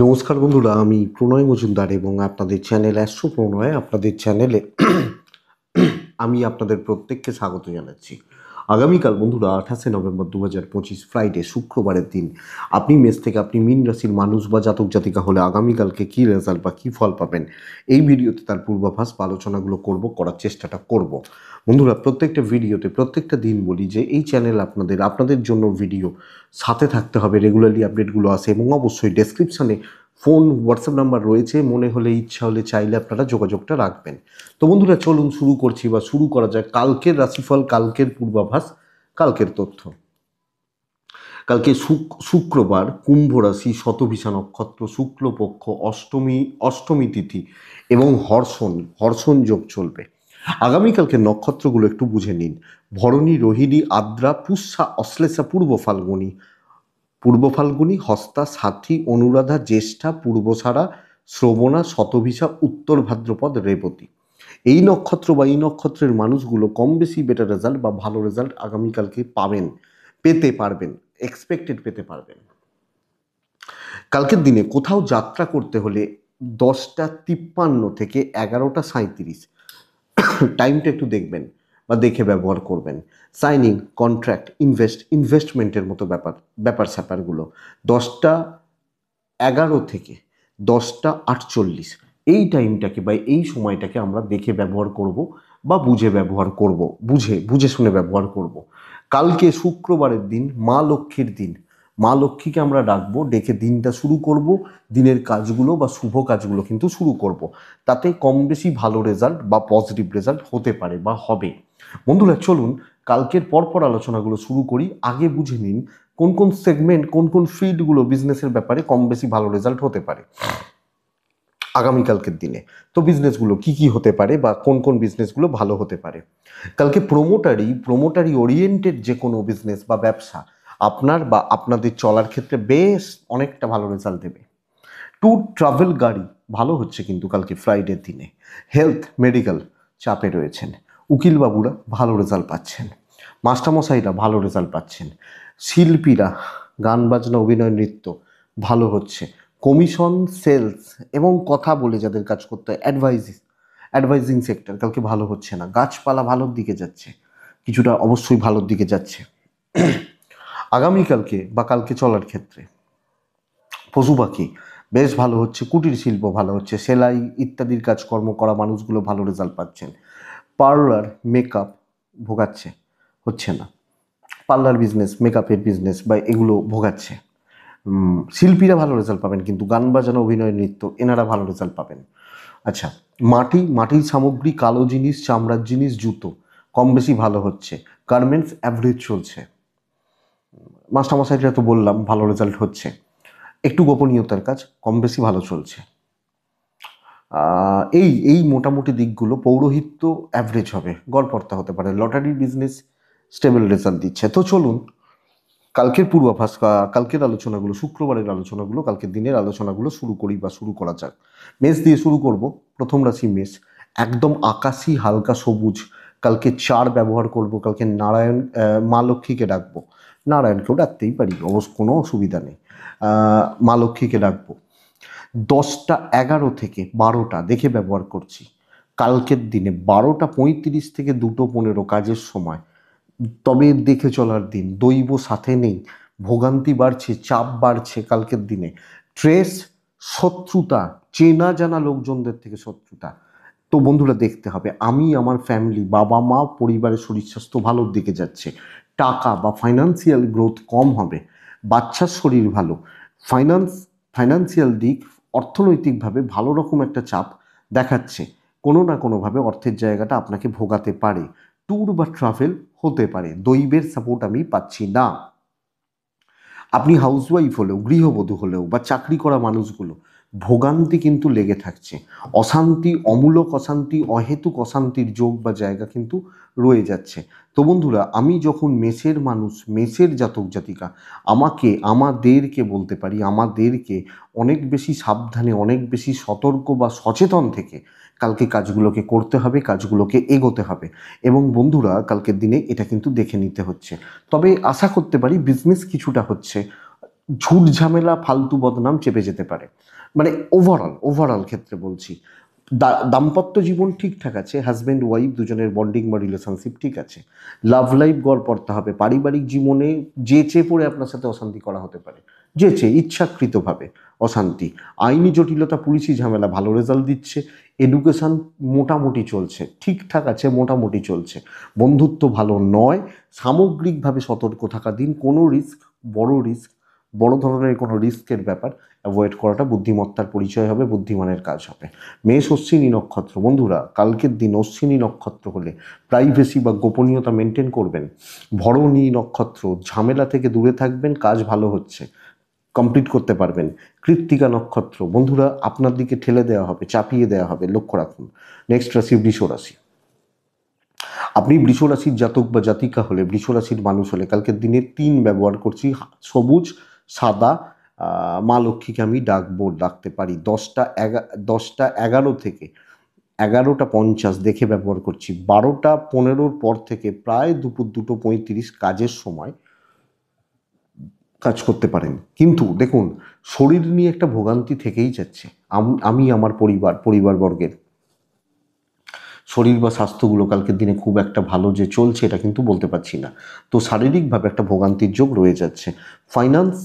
নমস্কার বন্ধুরা, আমি প্রণয় মজুমদার এবং আপনাদের চ্যানেল অ্যাস্ট্রো প্রণয় আপনাদের চ্যানেলে আমি আপনাদের প্রত্যেককে স্বাগত জানাচ্ছি। আগামীকাল বন্ধুরা 28 নভেম্বর 2025 ফ্রাইডে শুক্রবারের দিন আপনি মেষ থেকে আপনি মীন রাশির মানুষ বা জাতক জাতিকা হলে আগামীকালকে কী রেজাল্ট বা কী ফল পাবেন এই ভিডিওতে তার পূর্বাভাস বা আলোচনাগুলো করার চেষ্টাটা করব। বন্ধুরা, প্রত্যেকটা ভিডিওতে প্রত্যেকটা দিন বলি যে এই চ্যানেল আপনাদের জন্য ভিডিও সাথে থাকতে হবে, রেগুলারলি আপডেটগুলো আসে এবং অবশ্যই ডেসক্রিপশানে ফোন হোয়াটসঅ্যাপ নাম্বার রয়েছে, মনে হলে ইচ্ছা হলে চাইলে আপনারা যোগাযোগটা রাখবেন। তো বন্ধুরা, চলুন শুরু করা যায় কালকের রাশিফল, কালকের পূর্বাভাস, কালকের তথ্য। কালকে শুক্রবার, কুম্ভ রাশি, শতভিষা নক্ষত্র, শুক্লপক্ষ, অষ্টমী তিথি এবং হর্ষণ যোগ চলবে। আগামীকালকে নক্ষত্রগুলো একটু বুঝে নিন। ভরণী, রোহিণী, আদ্রা, পুষ্যা, অশ্লেষা, পূর্ব ফাল্গুনী, হস্তা, সাথী, অনুরাধা, জ্যেষ্ঠা, পূর্বসারা, শ্রবণা, শতভিষা, উত্তর ভাদ্রপদ, রেবতী। এই নক্ষত্র বা এই নক্ষত্রের মানুষগুলো কম বেশি বেটার রেজাল্ট বা ভালো রেজাল্ট আগামীকালকে পেতে পারবেন, পেতে পারবেন। কালকের দিনে কোথাও যাত্রা করতে হলে 10:53 থেকে 11:37 টাইমটা একটু দেখবেন বা দেখে ব্যবহার করবেন। সাইনিং, কন্ট্রাক্ট, ইনভেস্টমেন্টের মতো ব্যাপার স্যাপারগুলো 10:11 থেকে 10:48 এই টাইমটাকে বা এই সময়টাকে আমরা দেখে ব্যবহার করব বা বুঝে ব্যবহার করব, বুঝে শুনে ব্যবহার করব। কালকে শুক্রবারের দিন, মা লক্ষ্মীর দিন। মা লক্ষ্মীকে আমরা ডাকবো, ডেকে দিনটা শুরু করব, দিনের কাজগুলো বা শুভ কাজগুলো কিন্তু শুরু করব। তাতে কম বেশি ভালো রেজাল্ট বা পজিটিভ রেজাল্ট হতে পারে বা হবে। বন্ধুরা, চলুন কালকের পরপর আলোচনাগুলো শুরু করি। আগে বুঝে নিন কোন কোন সেগমেন্ট, কোন কোন ফিল্ডগুলো বিজনেসের ব্যাপারে কম বেশি ভালো রেজাল্ট হতে পারে আগামীকালকের দিনে। তো বিজনেসগুলো কি কি হতে পারে বা কোন কোন বিজনেসগুলো ভালো হতে পারে। কালকে প্রোমোটারি ওরিয়েন্টেড যে কোনো বিজনেস বা ব্যবসা আপনার বা আপনাদের চলার ক্ষেত্রে বেশ অনেকটা ভালো রেজাল্ট দেবে। ট্যুর, ট্রাভেল, গাড়ি ভালো হচ্ছে কিন্তু কালকে ফ্রাইডের দিনে। হেলথ, মেডিকেল চাপে রয়েছেন। উকিল বাবুরা ভালো রেজাল্ট পাচ্ছেন। মাস্টারমশাইরা ভালো রেজাল্ট পাচ্ছেন। শিল্পীরা, গান বাজনা, অভিনয়, নৃত্য ভালো হচ্ছে। কমিশন, সেলস এবং কথা বলে যাদের কাজ করতে হয়, অ্যাডভাইজিং সেক্টর কালকে ভালো হচ্ছে না। গাছপালা ভালোর দিকে যাচ্ছে, কিছুটা অবশ্যই ভালোর দিকে যাচ্ছে আগামীকালকে বা কালকে চলার ক্ষেত্রে। পশু পাখি বেশ ভালো হচ্ছে, কুটির শিল্প ভালো হচ্ছে, সেলাই ইত্যাদির কাজকর্ম করা মানুষগুলো ভালো রেজাল্ট পাচ্ছেন। পার্লার, মেকআপ ভোগাচ্ছে, হচ্ছে না। পার্লার বিজনেস, মেকআপের বিজনেস বা এগুলো ভোগাচ্ছে। শিল্পীরা ভালো রেজাল্ট পাবেন, কিন্তু গান বাজানো, অভিনয়, নৃত্য এনারা ভালো রেজাল্ট পাবেন। আচ্ছা, মাটির সামগ্রী, কালো জিনিস, চামড়ার জিনিস, জুতো কম বেশি ভালো হচ্ছে। গার্মেন্টস অ্যাভারেজ চলছে। মাস্টারমশাইরা তো বললাম ভালো রেজাল্ট হচ্ছে। একটু গোপনীয়তার কাজ কম বেশি ভালো চলছে। এই এই মোটামুটি দিকগুলো। পৌরোহিত্য অ্যাভারেজ হবে, গড়পড়তা হতে পারে। লটারি বিজনেস স্টেবল রেজাল্ট দিচ্ছে। তো চলুন কালকের পূর্বাভাস, কালকের আলোচনাগুলো, শুক্রবারের আলোচনাগুলো, কালকের দিনের আলোচনাগুলো শুরু করা যাক। মেষ দিয়ে শুরু করব। প্রথম রাশি মেষ, একদম আকাশি হালকা সবুজ। কালকে 4 ব্যবহার করব। কালকে মা লক্ষ্মীকে ডাকবো। নারায়ণকেও ডাকতেই পারি, অবশ্য কোনো অসুবিধা নেই। মা লক্ষ্মীকে ডাকবো। 10:11 থেকে 12টা দেখে ব্যবহার করছি। কালকের দিনে 12:35 থেকে 2:15 কাজের সময়, তবে দেখে চলার দিন। দৈব সাথে নেই, ভোগান্তি বাড়ছে, চাপ বাড়ছে কালকের দিনে। স্ট্রেস, শত্রুতা, চেনা জানা লোকজনদের থেকে শত্রুতা। তো বন্ধুরা, দেখতে হবে আমি, আমার ফ্যামিলি, বাবা মা, পরিবারের শরীর স্বাস্থ্য ভালোর দিকে যাচ্ছে। টাকা বা ফাইন্যান্সিয়াল গ্রোথ কম হবে। বাচ্চার শরীর ভালো। ফাইন্যান্সিয়াল দিক, অর্থনৈতিকভাবে ভালো রকম একটা চাপ দেখাচ্ছে। কোনো না কোনোভাবে অর্থের জায়গাটা আপনাকে ভোগাতে পারে। ট্যুর বা ট্রাভেল হতে পারে। দৈবের সাপোর্ট আমি পাচ্ছি না। আপনি হাউসওয়াইফ হলেও, গৃহবধূ হলেও বা চাকরি করা মানুষগুলো ভোগান্তি কিন্তু লেগে থাকছে। অশান্তি, অমূলক অশান্তি, অহেতুক অশান্তির যোগ বা জায়গা কিন্তু রয়ে যাচ্ছে। তো বন্ধুরা, আমি যখন মেষের মানুষ, মেষের জাতক জাতিকা, আমাদেরকে বলতে পারি, আমাদেরকে অনেক বেশি সাবধানে, অনেক বেশি সতর্ক বা সচেতন থেকে কালকে কাজগুলোকে করতে হবে, কাজগুলোকে এগোতে হবে। এবং বন্ধুরা, কালকের দিনে এটা কিন্তু দেখে নিতে হচ্ছে। তবে আশা করতে পারি বিজনেস কিছুটা হচ্ছে। ঝুট ঝামেলা ফালতু বদনাম চেপে যেতে পারে। মানে ওভারঅল ক্ষেত্রে বলছি, দাম্পত্য জীবন ঠিকঠাক আছে, হাজব্যান্ড ওয়াইফ দুজনের বন্ডিং বা রিলেশনশিপ ঠিক আছে। লাভ লাইফ গড় পড়তে হবে। পারিবারিক জীবনে যেচে পড়ে আপনার সাথে অশান্তি করা হতে পারে, যেচে ইচ্ছাকৃতভাবে অশান্তি। আইনি জটিলতা, পুলিশি ঝামেলা ভালো রেজাল্ট দিচ্ছে। এডুকেশন মোটামুটি চলছে, ঠিকঠাক আছে, মোটামুটি চলছে। বন্ধুত্ব ভালো নয়। সামগ্রিকভাবে সতর্ক থাকা দিন। কোনো রিস্ক, বড় ধরনের কোনো রিস্কের ব্যাপার অ্যাভয়েড করাটা বুদ্ধিমত্তার পরিচয় হবে, বুদ্ধিমানের কাজ হবে। মেষ অশ্বিনী নক্ষত্র, বন্ধুরা কালকের দিন অশ্বিনী নক্ষত্র হলে প্রাইভেসি বা গোপনীয়তা মেনটেন করবেন। ভরণী নক্ষত্র, ঝামেলা থেকে দূরে থাকবেন, কাজ ভালো হচ্ছে, কমপ্লিট করতে পারবেন। কৃত্তিকা নক্ষত্র, বন্ধুরা আপনার দিকে ঠেলে দেওয়া হবে, চাপিয়ে দেওয়া হবে, লক্ষ্য রাখুন। নেক্সট রাশি বৃষ রাশি। আপনি বৃষ রাশির জাতক বা জাতিকা হলে, বৃষ রাশির মানুষ হলে কালকের দিনে 3 ব্যবহার করছি, সবুজ সাদা। মা লক্ষ্মীকে আমি ডাকতে পারি 10টা 11 থেকে 11টা 50 দেখে ব্যবহার করছি। 12টা 15 পর থেকে প্রায় দুপুর 2:35 কাজের সময় কাজ করতে পারেন। কিন্তু দেখুন, শরীর নিয়ে একটা ভোগান্তি থেকেই যাচ্ছে। আমি আমার পরিবারবর্গের শরীর বা স্বাস্থ্যগুলো কালকের দিনে খুব একটা ভালো যে চলছে এটা কিন্তু বলতে পারছি না। তো শারীরিকভাবে একটা ভোগান্তির যোগ রয়ে যাচ্ছে। ফাইন্যান্স,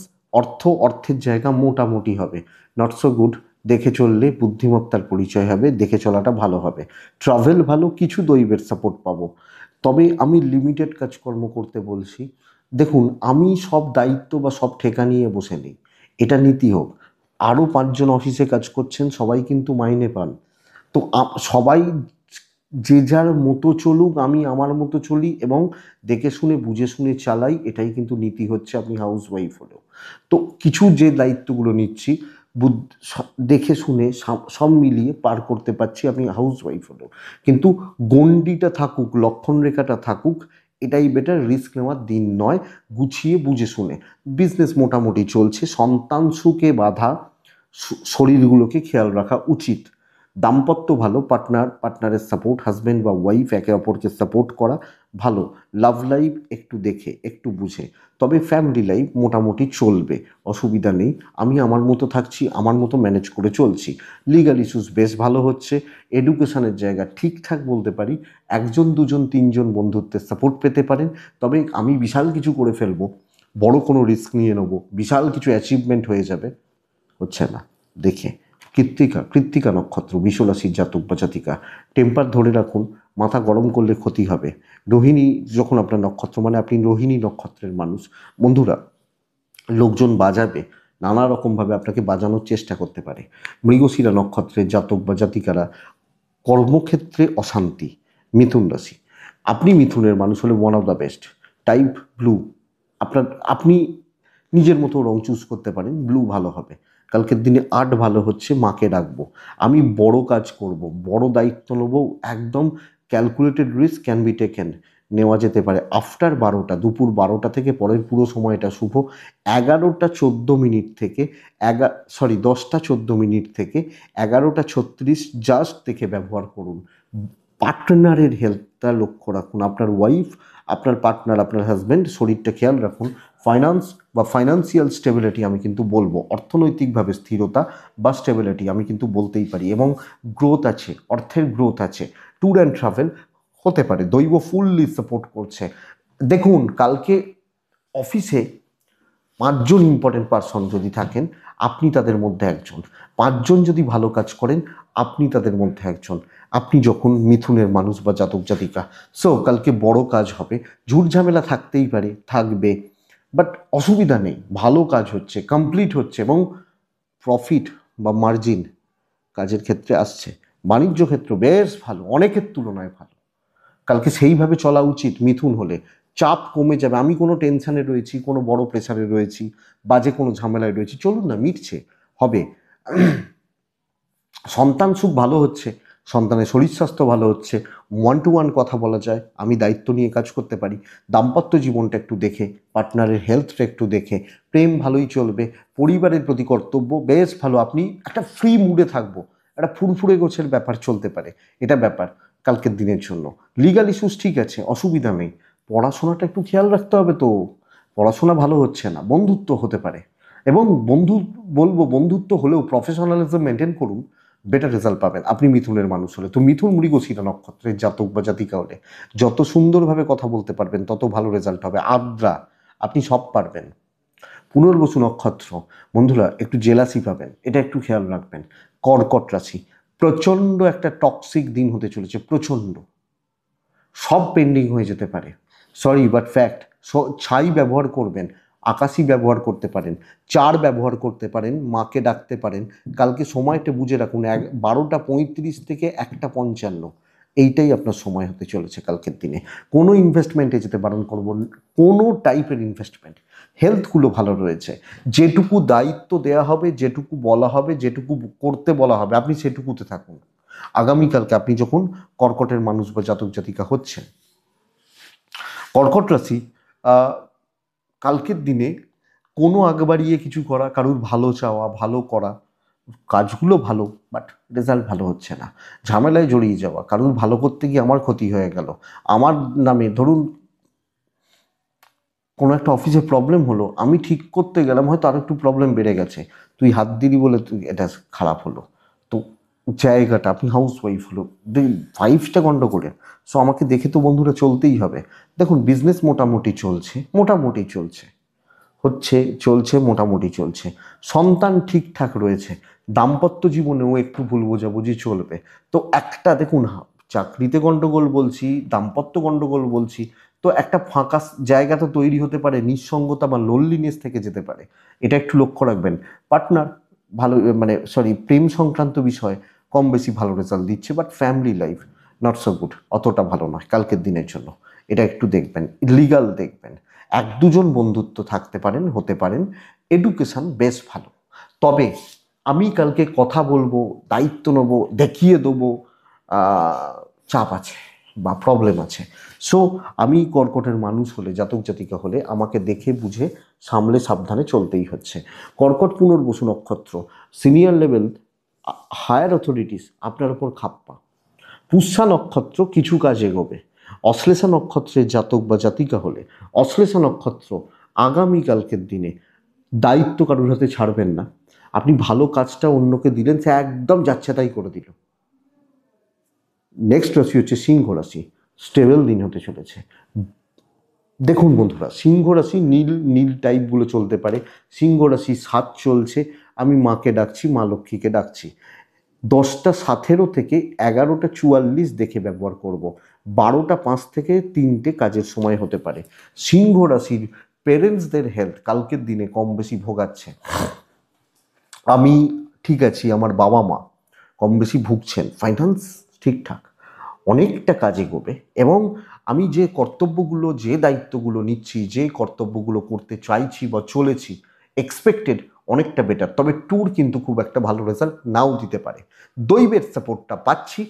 অর্থের জায়গা মোটামুটি হবে, নট সো গুড। দেখে চললে বুদ্ধিমত্তার পরিচয় হবে, দেখে চলাটা ভালো হবে। ট্রাভেল ভালো, কিছু দৈবের সাপোর্ট পাবো। তবে আমি লিমিটেড কাজকর্ম করতে বলছি। দেখুন, আমি সব দায়িত্ব বা সব ঠেকা নিয়ে বসে নেই, এটা নীতি হোক। আরও 5 জন অফিসে কাজ করছেন, সবাই কিন্তু মাইনে পান। তো সবাই যে যার মতো চলুক, আমি আমার মতো চলি এবং দেখে শুনে বুঝে শুনে চালাই, এটাই কিন্তু নীতি হচ্ছে আপনি হাউস ওয়াইফ হলেও। তো কিছু যে দায়িত্বগুলো নিচ্ছি দেখে শুনে সব মিলিয়ে পার করতে পারছি আপনি হাউস ওয়াইফ হলেও। কিন্তু গণ্ডিটা থাকুক, লক্ষণ রেখাটা থাকুক, এটাই বেটার। রিস্ক নেওয়ার দিন নয়, গুছিয়ে বুঝে শুনে। বিজনেস মোটামুটি চলছে, সন্তান সুখে বাধা, শরীরগুলোকে খেয়াল রাখা উচিত। দাম্পত্য ভালো, পার্টনারের সাপোর্ট, হাজব্যান্ড বা ওয়াইফ একে অপরকে সাপোর্ট করা ভালো। লাভ লাইফ একটু দেখে একটু বুঝে। তবে ফ্যামিলি লাইফ মোটামুটি চলবে, অসুবিধা নেই। আমি আমার মতো থাকছি, আমার মতো ম্যানেজ করে চলছি। লিগাল ইস্যুস বেশ ভালো হচ্ছে। এডুকেশনের জায়গা ঠিকঠাক বলতে পারি। 1 2 3 বন্ধুত্বের সাপোর্ট পেতে পারেন। তবে আমি বিশাল কিছু করে ফেলবো, বড় কোনো রিস্ক নিয়ে নেবো, বিশাল কিছু অ্যাচিভমেন্ট হয়ে যাবে, হচ্ছে না। দেখে কৃত্তিকা নক্ষত্র, বৃষ রাশির জাতক বা জাতিকা, টেম্পার ধরে রাখুন, মাথা গরম করলে ক্ষতি হবে। রোহিণী যখন আপনার নক্ষত্র, মানে আপনি রোহিণী নক্ষত্রের মানুষ, বন্ধুরা লোকজন বাজাবে, নানা রকমভাবে আপনাকে বাজানোর চেষ্টা করতে পারে। মৃগশিরা নক্ষত্রের জাতক বা জাতিকারা, কর্মক্ষেত্রে অশান্তি। মিথুন রাশি, আপনি মিথুনের মানুষ হলে one of the best. Type blue, আপনি নিজের মতো রং চুজ করতে পারেন, ব্লু ভালো হবে। কালকের দিনে আর্ট ভালো হচ্ছে, মাকে ডাকবো। আমি বড় কাজ করব, বড় দায়িত্ব নেব, একদম calculated risk can be taken, নেওয়া যেতে পারে। আফটার 12টা, দুপুর 12টা থেকে পরের পুরো সময়টা শুভ। 11টা 14 থেকে 10টা 14 থেকে 11টা 36 জাস্ট দেখে ব্যবহার করুন। পার্টনারের হেলথটা লক্ষ্য রাখুন, আপনার ওয়াইফ, আপনার পার্টনার, আপনার হাজব্যান্ড শরীরটা খেয়াল রাখুন। ফাইন্যান্স বা ফাইন্যান্সিয়াল স্টেবিলিটি আমি কিন্তু বলবো, অর্থনৈতিকভাবে স্থিরতা বা স্টেবিলিটি আমি কিন্তু বলতেই পারি। এবং গ্রোথ আছে, অর্থের গ্রোথ আছে। ট্যুর অ্যান্ড ট্রাভেল হতে পারে, দৈব ফুললি সাপোর্ট করছে। দেখুন, কালকে অফিসে 5 জন ইম্পর্টেন্ট পারসন যদি থাকেন, আপনি তাদের মধ্যে একজন। 5 জন যদি ভালো কাজ করেন, আপনি তাদের মধ্যে একজন। আপনি যখন মিথুনের মানুষ বা জাতক জাতিকা, সো কালকে বড় কাজ হবে। ঝুট ঝামেলা থাকতেই পারে, থাকবে, বাট অসুবিধা নেই, ভালো কাজ হচ্ছে, কমপ্লিট হচ্ছে এবং প্রফিট বা মার্জিন কাজের ক্ষেত্রে আসছে। বাণিজ্য ক্ষেত্র বেশ ভালো, অনেকের তুলনায় ভালো। কালকে সেইভাবে চলা উচিত মিথুন হলে। চাপ কমে যাবে, আমি কোনো টেনশানে রয়েছি, কোনো বড় প্রেশারে রয়েছি, বাজে কোনো ঝামেলায় রয়েছি, চলুন না, মিটছে, হবে। সন্তান সুখ ভালো হচ্ছে, সন্তানের শরীর স্বাস্থ্য ভালো হচ্ছে, 1 to 1 কথা বলা যায়, আমি দায়িত্ব নিয়ে কাজ করতে পারি। দাম্পত্য জীবনটা একটু দেখে, পার্টনারের হেলথটা একটু দেখে, প্রেম ভালোই চলবে। পরিবারের প্রতি কর্তব্য বেশ ভালো, আপনি একটা ফ্রি মুডে থাকবো, একটা ফুরফুরে গোছের ব্যাপার চলতে পারে, এটা ব্যাপার কালকের দিনের জন্য। লিগাল ইস্যুস ঠিক আছে, অসুবিধা নেই। পড়াশোনাটা একটু খেয়াল রাখতে হবে, তো পড়াশোনা ভালো হচ্ছে না, বন্ধুত্ব হতে পারে, এবং বন্ধুত্ব হলেও প্রফেশনালিজম মেনটেন করুন, বেটার রেজাল্ট পাবেন। আপনি মিথুনের মানুষ হলে, তো মিথুন মৃগশিরা নক্ষত্রের জাতক বা জাতিকা হলে যত সুন্দরভাবে কথা বলতে পারবেন তত ভালো রেজাল্ট হবে। আদ্রা, আপনি সব পারবেন। পুনর্বসু নক্ষত্র, বন্ধুরা একটু জেলাসি পাবেন, এটা একটু খেয়াল রাখবেন। কর্কট রাশি, প্রচণ্ড একটা টক্সিক দিন হতে চলেছে, প্রচণ্ড। সব পেন্ডিং হয়ে যেতে পারে, সরি বাট ফ্যাক্ট। ছাই ব্যবহার করবেন, আকাশি ব্যবহার করতে পারেন, চার ব্যবহার করতে পারেন, মাকে ডাকতে পারেন। কালকে সময়টা বুঝে রাখুন, 12:35 থেকে 1:55, এইটাই আপনার সময় হতে চলেছে কালকের দিনে। কোনো ইনভেস্টমেন্টে যেতে বারণ করবো, কোনো টাইপের ইনভেস্টমেন্ট। হেলথগুলো ভালো রয়েছে, যেটুকু দায়িত্ব দেওয়া হবে, যেটুকু বলা হবে, যেটুকু করতে বলা হবে, আপনি সেটুকুতে থাকুন। আগামীকালকে আপনি যখন কর্কটের মানুষ বা জাতক জাতিকা হচ্ছেন, কর্কট রাশি, কালকের দিনে কোনো আগ বাড়িয়ে কিছু করা, কারুর ভালো চাওয়া, ভালো করা, কাজগুলো ভালো, বাট রেজাল্ট ভালো হচ্ছে না, ঝামেলায় জড়িয়ে যাওয়া, কারুর ভালো করতে গিয়ে আমার ক্ষতি হয়ে গেল, আমার নামে ধরুন কোনো একটা অফিসে প্রবলেম হলো, আমি ঠিক করতে গেলাম, হয়তো আরো একটু প্রবলেম বেড়ে গেছে, তুই হাত দিলি বলে তুই এটা খারাপ হলো। তো জায়গাটা, আপনি হাউস ওয়াইফ হলো, ফাইভটা গন্ডগোলের। সো আমাকে দেখে তো বন্ধুরা চলতেই হবে। দেখুন বিজনেস মোটামুটি চলছে, মোটামুটি চলছে, চলছে মোটামুটি চলছে। সন্তান ঠিকঠাক রয়েছে, দাম্পত্য জীবনেও একটু ভুল বোঝাবুঝি চলবে। তো একটা দেখুন, চাকরিতে গন্ডগোল বলছি, দাম্পত্য গন্ডগোল বলছি, তো একটা ফাঁকা জায়গা তো তৈরি হতে পারে, নিঃসঙ্গতা বা লোনলিনেস থেকে যেতে পারে, এটা একটু লক্ষ্য রাখবেন। পার্টনার ভালো, মানে সরি, প্রেম সংক্রান্ত বিষয় কম বেশি ভালো রেজাল্ট দিচ্ছে, but family life not so good, অতটা ভালো নয় কালকের দিনের জন্য, এটা একটু দেখবেন। লিগাল দেখবেন, এক দুজন বন্ধুত্ব থাকতে পারেন, হতে পারেন। এডুকেশন বেশ ভালো, তবে আমি কালকে কথা বলবো, দায়িত্ব নেবো, দেখিয়ে দেবো, চাপ আছে বা প্রবলেম আছে। সো আমি কর্কটের মানুষ হলে, জাতক জাতিকা হলে, আমাকে দেখে বুঝে সামলে সাবধানে চলতেই হচ্ছে। কর্কট পুনর্বসু নক্ষত্র, সিনিয়র লেভেল, হায়ার অথরিটিস আপনার ওপর খাপ্পা। পুষ্যা নক্ষত্র কিছু কাজ এগোবে। অশ্লেষা নক্ষত্রের জাতক বা জাতিকা হলে, অশ্লেষা নক্ষত্র আগামীকালকের দিনে দায়িত্ব কারোর হাতে ছাড়বেন না। আপনি ভালো কাজটা অন্যকে দিলেন, সে একদম যাচ্ছে তাই করে দিল। নেক্সট রাশি হচ্ছে সিংহ রাশি, স্টেবল দিন হতে চলেছে। দেখুন বন্ধুরা, সিংহ রাশি নীল নীল টাইপগুলো চলতে পারে। সিংহ রাশি 7 চলছে, আমি মাকে ডাকছি, মা লক্ষ্মীকে ডাকছি। 10:17 থেকে 11:44 দেখে ব্যবহার করব। 12:05 থেকে 3টে কাজের সময় হতে পারে। সিংহ রাশির পেরেন্টসদের হেলথ কালকের দিনে কম বেশি ভোগাচ্ছে। আমি ঠিক আছি, আমার বাবা মা কম বেশি ভুগছেন, ফাইন্যান্স ঠিকঠাক, অনেকটা কাজ এগোবে। এবং আমি যে কর্তব্যগুলো, যে দায়িত্বগুলো নিচ্ছি, যে কর্তব্যগুলো করতে চাইছি বা চলেছি, এক্সপেক্টেড অনেকটা বেটার। তবে ট্যুর কিন্তু খুব একটা ভালো রেজাল্ট নাও দিতে পারে। দৈবের সাপোর্টটা পাচ্ছি,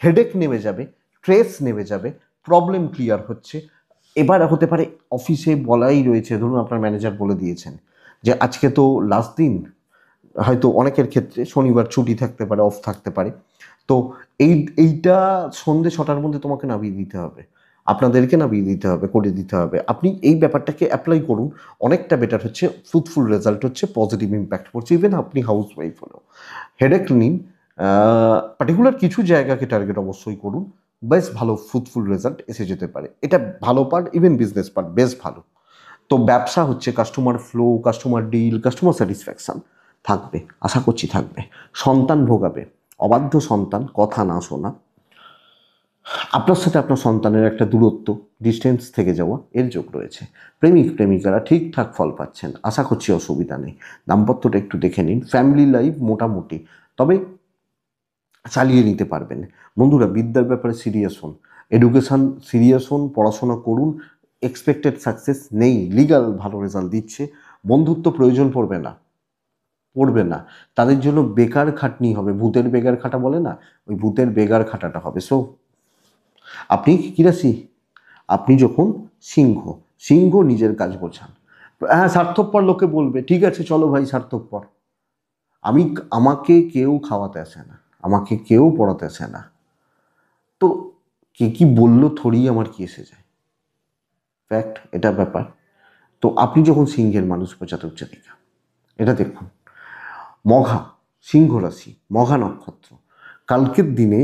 হেডেক নেমে যাবে, স্ট্রেস নেমে যাবে, প্রবলেম ক্লিয়ার হচ্ছে। এবার হতে পারে অফিসে বলাই রয়েছে, ধরুন আপনার ম্যানেজার বলে দিয়েছেন যে আজকে তো লাস্ট দিন, হয়তো অনেকের ক্ষেত্রে শনিবার ছুটি থাকতে পারে, অফ থাকতে পারে, তো এইটা সন্ধে 6টার মধ্যে তোমাকে নামিয়ে দিতে হবে, আপনাদেরকে নামিয়ে দিতে হবে, করে দিতে হবে। আপনি এই ব্যাপারটাকে অ্যাপ্লাই করুন, অনেকটা বেটার হচ্ছে, ফ্রুটফুল রেজাল্ট হচ্ছে, পজিটিভ ইম্প্যাক্ট পড়ছে। ইভেন আপনি হাউস ওয়াইফ হলেও হেডেক নিন, পার্টিকুলার কিছু জায়গাকে টার্গেট অবশ্যই করুন, বেশ ভালো ফ্রুটফুল রেজাল্ট এসে যেতে পারে। এটা ভালো পার্ট, ইভেন বিজনেস পার্ট বেশ ভালো। তো ব্যবসা হচ্ছে, customer flow, customer deal, customer satisfaction থাকবে, আশা করছি থাকবে। সন্তান ভোগাবে, অবাধ্য সন্তান, কথা না শোনা, আপনার সাথে আপনার সন্তানের একটা দূরত্ব, ডিস্টেন্স থেকে যাওয়া, এর যোগ রয়েছে। প্রেমিক প্রেমিকারা ঠিকঠাক ফল পাচ্ছেন, আশা করছি অসুবিধা নেই। দাম্পত্যটা একটু দেখে নিন, ফ্যামিলি লাইফ মোটামুটি, তবে চালিয়ে নিতে পারবেন। বন্ধুরা বিদ্যার ব্যাপারে সিরিয়াস হন, এডুকেশান সিরিয়াস হন, পড়াশোনা করুন, এক্সপেক্টেড সাকসেস নেই, লিগাল ভালো রেজাল্ট দিচ্ছে। বন্ধুত্ব প্রয়োজন পড়বে না, পড়বে না, তাদের জন্য বেকার খাটনি হবে, ভূতের বেগার খাটা বলে না, ওই ভূতের বেগার খাটাটা হবে। সো আপনি কি রাশি? আপনি যখন সিংহ, সিংহ নিজের কাজ বোঝান। হ্যাঁ, স্বার্থপর লোকে বলবে, ঠিক আছে চলো ভাই স্বার্থপর, আমাকে কেউ খাওয়াতে আসে না, আমাকে কেউ পড়াতে আসে না, তো কে কি বললো থোড়ি আমার কি এসে যায়, ফ্যাক্ট, এটা ব্যাপার। তো আপনি যখন সিংহের মানুষ বা জাতক জাতিকা, এটা দেখুন। মঘা, সিংহ রাশি, মঘা নক্ষত্র। কালকের দিনে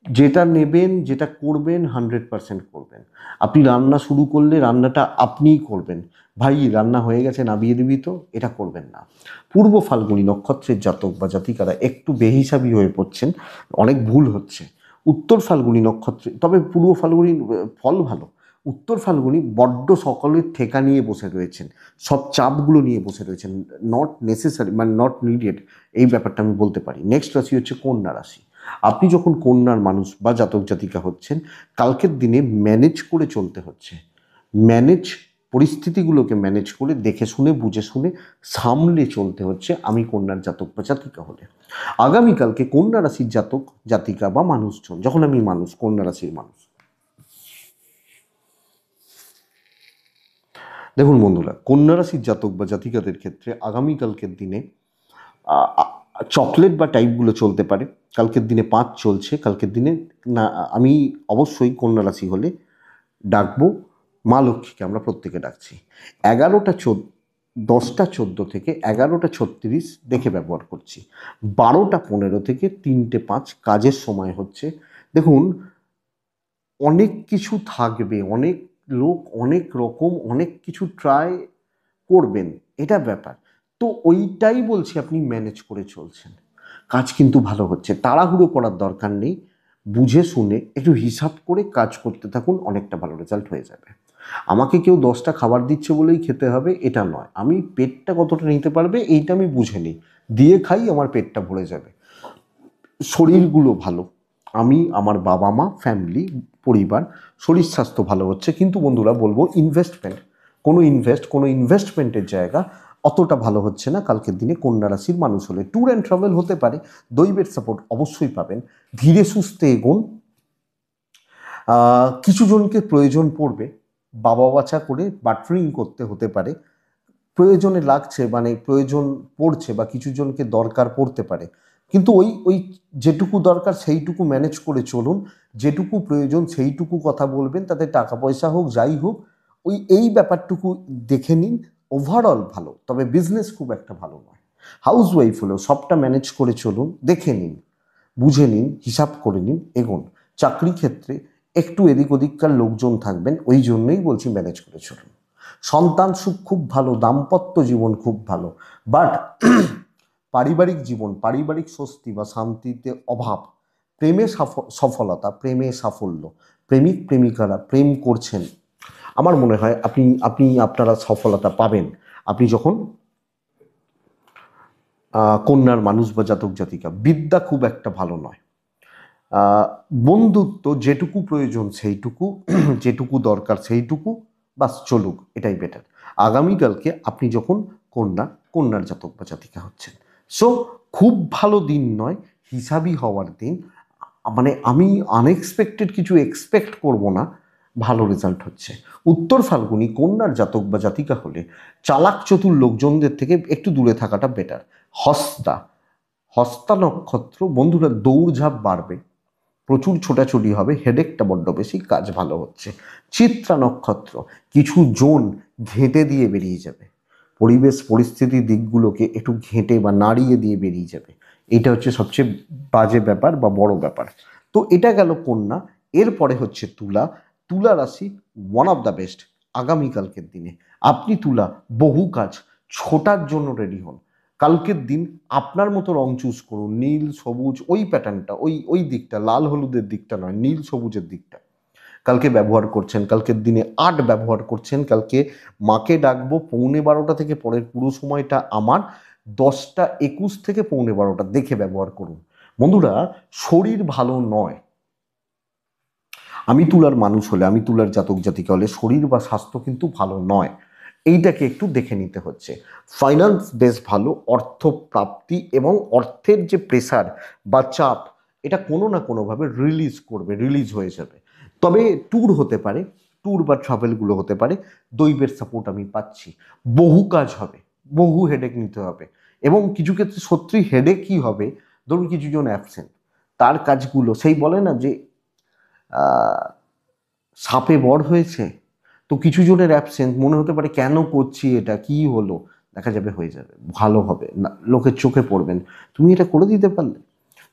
যেটা নেবেন, যেটা করবেন 100% করবেন। আপনি রান্না শুরু করলে রান্নাটা আপনিই করবেন। ভাই রান্না হয়ে গেছে, নামিয়ে দিবি তো, এটা করবেন না। পূর্ব ফাল্গুনী নক্ষত্রের জাতক বা জাতিকারা একটু বেহিসাবি হয়ে পড়ছেন, অনেক ভুল হচ্ছে। উত্তর ফাল্গুনী নক্ষত্রে, তবে পূর্ব ফাল্গুনী ফল ভালো। উত্তর ফাল্গুনী বড্ড সকলের ঠেকা নিয়ে বসে রয়েছেন, সব চাপগুলো নিয়ে বসে রয়েছেন, নট নেসেসারি মানে নট নিডেড, এই ব্যাপারটা আমি বলতে পারি। নেক্সট রাশি হচ্ছে কন্যা রাশি। আপনি যখন কন্যার মানুষ বা জাতক জাতিকা হচ্ছেন, কালকের দিনে ম্যানেজ করে চলতে হচ্ছে। ম্যানেজ, পরিস্থিতিগুলোকে ম্যানেজ করে দেখে শুনে বুঝে শুনে সামলে চলতে হচ্ছে আমি কন্যার জাতক বা জাতিকা হলে। আগামীকালকে কন্যা রাশির জাতক জাতিকা বা মানুষজন, যখন আমি মানুষ, কন্যা রাশির মানুষ, দেখুন বন্ধুরা, কন্যা রাশির জাতক বা জাতিকাদের ক্ষেত্রে আগামীকালকের দিনে চকলেট বা টাইপগুলো চলতে পারে। কালকের দিনে 5 চলছে, কালকের দিনে না, আমি অবশ্যই কন্যা রাশি হলে ডাকবো মা লক্ষ্মীকে, আমরা প্রত্যেকে ডাকছি। 10টা 14 থেকে 11টা 36 দেখে ব্যবহার করছি। 12টা 15 থেকে 3টে 5 কাজের সময় হচ্ছে। দেখুন, অনেক কিছু থাকবে, অনেক লোক অনেক রকম অনেক কিছু ট্রাই করবেন, এটা ব্যাপার। তো ওইটাই বলছি, আপনি ম্যানেজ করে চলছেন, কাজ কিন্তু ভালো হচ্ছে। তাড়াহুড়ো করার দরকার নেই, বুঝে শুনে একটু হিসাব করে কাজ করতে থাকুন, অনেকটা ভালো রেজাল্ট হয়ে যাবে। আমাকে কেউ 10টা খাবার দিচ্ছে বলেই খেতে হবে এটা নয়, আমি পেটটা কতটা নিতে পারবে এইটা আমি বুঝে নিই, দিয়ে খাই, আমার পেটটা ভরে যাবে। শরীরগুলো ভালো, আমি, আমার বাবা মা, ফ্যামিলি, পরিবার, শরীর স্বাস্থ্য ভালো হচ্ছে। কিন্তু বন্ধুরা বলবো, কোনো ইনভেস্টমেন্টের জায়গা অতটা ভালো হচ্ছে না কালকের দিনে কন্যা রাশির মানুষ হলে। ট্যুর অ্যান্ড ট্রাভেল হতে পারে, দৈবের সাপোর্ট অবশ্যই পাবেন। ধীরে সুস্থে এগোন। কিছু জনকে প্রয়োজন পড়বে, বাবা বাছা করে বার্টারিং করতে হতে পারে, প্রয়োজনে লাগছে মানে প্রয়োজন পড়ছে, বা কিছু জনকে দরকার পড়তে পারে। কিন্তু ওই ওই যেটুকু দরকার সেইটুকু ম্যানেজ করে চলুন, যেটুকু প্রয়োজন সেইটুকু কথা বলবেন, তাতে টাকা পয়সা হোক যাই হোক, এই ব্যাপারটুকু দেখে নিন। ওভারঅল ভালো, তবে বিজনেস খুব একটা ভালো নয়। হাউস ওয়াইফ হলেও সবটা ম্যানেজ করে চলুন, দেখে নিন, বুঝে নিন, হিসাব করে নিন, এগোন। চাকরি ক্ষেত্রে একটু এদিক ওদিককার লোকজন থাকবেন, ওই জন্যই বলছি ম্যানেজ করে চলুন। সন্তান সুখ খুব ভালো, দাম্পত্য জীবন খুব ভালো, বাট পারিবারিক জীবন, পারিবারিক স্বস্তি বা শান্তিতে অভাব। প্রেমে সফলতা, প্রেমে সাফল্য, প্রেমিক প্রেমিকারা প্রেম করছেন, আমার মনে হয় আপনারা সফলতা পাবেন আপনি যখন কন্যার মানুষ বা জাতক জাতিকা। বিদ্যা খুব একটা ভালো নয়। বন্ধুত্ব যেটুকু প্রয়োজন সেইটুকু, যেটুকু দরকার সেইটুকু, বাস চলুক, এটাই বেটার। আগামীকালকে আপনি যখন কন্যার জাতক বা জাতিকা হচ্ছেন, সো খুব ভালো দিন নয়, হিসাবই হওয়ার দিন। মানে আমি আনএক্সপেক্টেড কিছু এক্সপেক্ট করব না, ভালো রেজাল্ট হচ্ছে। উত্তর ফাল্গুনী কন্যার জাতক বা জাতিকা হলে চালাক চতুর লোকজনদের থেকে একটু দূরে থাকাটা বেটার। হস্তা, হস্তা নক্ষত্র বন্ধুরা, দৌড়ঝাঁপ বাড়বে, প্রচুর ছোটাছুটি হবে, হেডেকটা বড্ড বেশি, কাজ ভালো হচ্ছে। চিত্রা নক্ষত্র, কিছু জোন ঘেঁটে দিয়ে বেরিয়ে যাবে, পরিবেশ পরিস্থিতি দিকগুলোকে একটু ঘেঁটে বা নাড়িয়ে দিয়ে বেরিয়ে যাবে। এটা হচ্ছে সবচেয়ে বাজে ব্যাপার বা বড় ব্যাপার। তো এটা গেল কন্যা। এরপরে হচ্ছে তুলা। তুলা রাশি ওয়ান অফ দ্য বেস্ট আগামীকালকের দিনে। আপনি তুলা, বহু কাজ, ছোটার জন্য রেডি হন। কালকের দিন আপনার মতো রং চুজ করুন, নীল সবুজ, ওই প্যাটার্নটা, ওই দিকটা, লাল হলুদের দিকটা নয়, নীল সবুজের দিকটা কালকে ব্যবহার করছেন। কালকের দিনে আর্ট ব্যবহার করছেন। কালকে মাকে ডাকবো 11:15 থেকে পরের পুরো সময়টা আমার, 10টা 21 থেকে 11:15 দেখে ব্যবহার করুন। বন্ধুরা, শরীর ভালো নয়, আমি তুলার মানুষ হলে, আমি তুলার জাতক জাতিকা হলে শরীর বা স্বাস্থ্য কিন্তু ভালো নয়, এইটাকে একটু দেখে নিতে হচ্ছে। ফাইন্যান্স বেশ ভালো, অর্থ প্রাপ্তি এবং অর্থের যে প্রেসার বা চাপ, এটা কোনো না কোনোভাবে রিলিজ হয়ে যাবে। তবে ট্যুর হতে পারে, ট্যুর বা ট্রাভেলগুলো হতে পারে, দৈবের সাপোর্ট আমি পাচ্ছি। বহু কাজ হবে, বহু হেডেক নিতে হবে, এবং কিছু ক্ষেত্রে সত্যি হেডেকই হবে। ধরুন কিছু জন অ্যাবসেন্ট, তার কাজগুলো সেই বলে না যে সাপে বর হয়েছে, তো কিছু জনের অ্যাবসেন্স মনে হতে পারে কেন করছি এটা, কি হলো। দেখা যাবে হয়ে যাবে, ভালো হবে না, লোকের চোখে পড়বেন, তুমি এটা করে দিতে পারলে।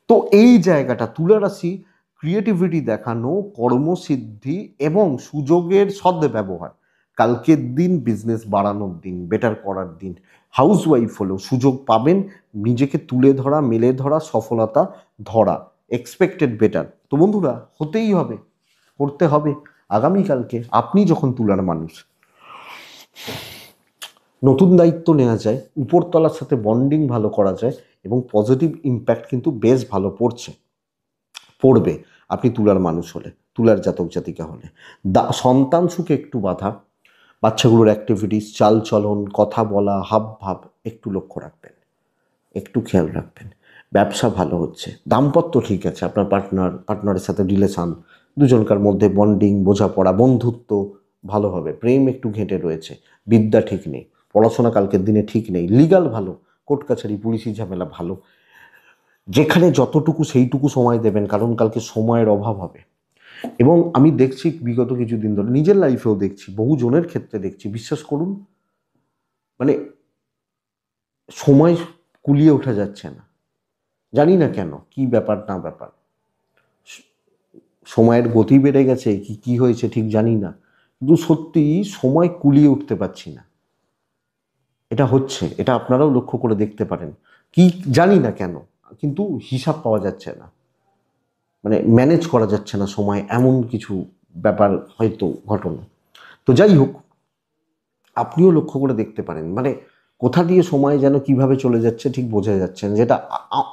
তো এই জায়গাটা তুলা রাশি ক্রিয়েটিভিটি দেখানো, কর্মসিদ্ধি এবং সুযোগের সদ্ব্যবহার। কালকের দিন বিজনেস বাড়ানোর দিন, বেটার করার দিন। হাউসওয়াইফ হলেও সুযোগ পাবেন, নিজেকে তুলে ধরা, মেলে ধরা, সফলতা ধরা, এক্সপেক্টেড বেটার। তো বন্ধুরা, হতেই হবে, করতে হবে। আগামীকালকে আপনি যখন তুলার মানুষ, নতুন দায়িত্ব নেওয়া যায়, উপরতলার সাথে বন্ডিং ভালো করা যায় এবং পজিটিভ ইম্প্যাক্ট কিন্তু বেশ ভালো পড়বে আপনি তুলার মানুষ হলে, তুলার জাতক জাতিকা হলে। সন্তান সুখে একটু বাধা, বাচ্চাগুলোর অ্যাক্টিভিটিস, চালচলন, কথা বলা, হাবভাব একটু লক্ষ্য রাখবেন, একটু খেয়াল রাখবেন। ব্যবসা ভালো হচ্ছে, দাম্পত্য ঠিক আছে, আপনার পার্টনারের সাথে রিলেশান, দুজনকার মধ্যে বন্ডিং, বোঝাপড়া, বন্ধুত্ব ভালো হবে। প্রেম একটু ঘেঁটে রয়েছে, বিদ্যা ঠিক নেই, পড়াশোনা কালকের দিনে ঠিক নেই, লিগাল ভালো, কোর্ট কাছারি পুলিশি ঝামেলা ভালো। যেখানে যতটুকু সেইটুকু সময় দেবেন, কারণ কালকে সময়ের অভাব হবে। এবং আমি দেখছি বিগত কিছুদিন ধরে, নিজের লাইফেও দেখছি, বহু জনের ক্ষেত্রে দেখছি, বিশ্বাস করুন, মানে সময় কুলিয়ে ওঠা যাচ্ছে না। জানি না কেন, কি ব্যাপার না ব্যাপার, সময়ের গতি বেড়ে গেছে কি কি হয়েছে ঠিক জানি না, কিন্তু সত্যি সময় কুলিয়ে উঠতে পারছি না। এটা হচ্ছে, এটা আপনারাও লক্ষ্য করে দেখতে পারেন, কি জানি না কেন, কিন্তু হিসাব পাওয়া যাচ্ছে না, মানে ম্যানেজ করা যাচ্ছে না সময়, এমন কিছু ব্যাপার হয়তো ঘটনা। তো যাই হোক, আপনিও লক্ষ্য করে দেখতে পারেন, মানে কোথা দিয়ে সময় যেন কিভাবে চলে যাচ্ছে ঠিক বোঝা যাচ্ছে না। যেটা